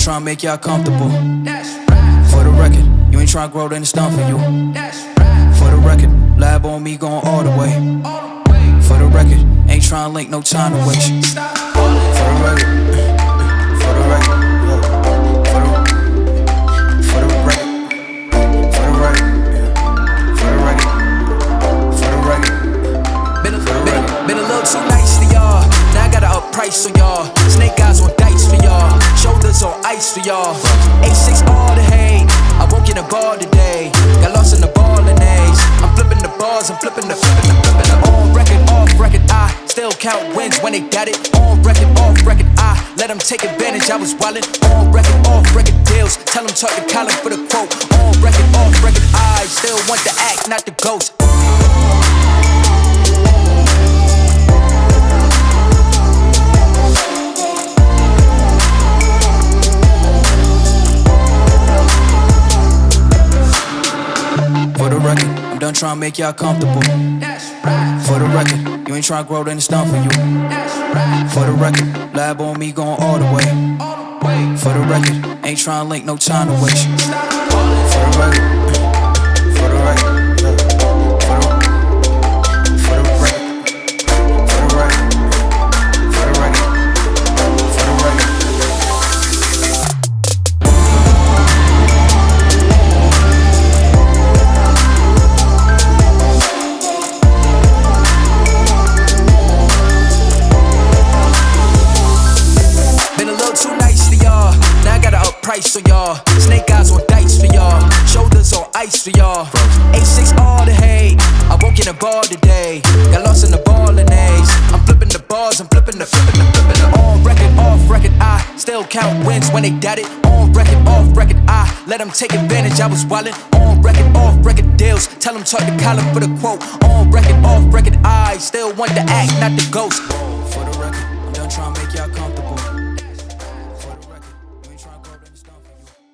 tryna make y'all comfortable. For the record, you ain't tryna grow, then it's done for you. For the record, lab on me going all the way. For the record, ain't tryna link, no time to waste. For the record, for the record, for the record, for the record, for the record, for the record. Been a little too nice to y'all. Now I gotta up price on y'all. Snake eyes on dice for y'all. Shoulders on ice for y'all. A6 all the hate. I won't get a ball today. Got lost in the ball and A's. I'm flipping the bars, I'm flipping the on record, off record. I still count wins when they got it. On record, off record. I let them take advantage. I was wildin'. On record, off record deals. Tell them talk to Colin for the quote. On record, off record. I still want the act, not the ghost. For the record, I'm done tryna make y'all comfortable. For the record, you ain't tryna grow, then it's done for you. For the record, lab on me going all the way. For the record, ain't tryna link, no time to waste. For the record, for the record. Price on y'all, snake eyes on dice for y'all, shoulders on ice for y'all. A6 all the hate, I won't get a ball today. Got lost in the ball and A's. I'm flipping the bars, I'm flipping the on record, off record. I still count wins when they got it. On record, off record. I let them take advantage. I was wildin'. On record, off record deals. Tell them talk to Colin for the quote. On record, off record. I still want the act, not the ghost.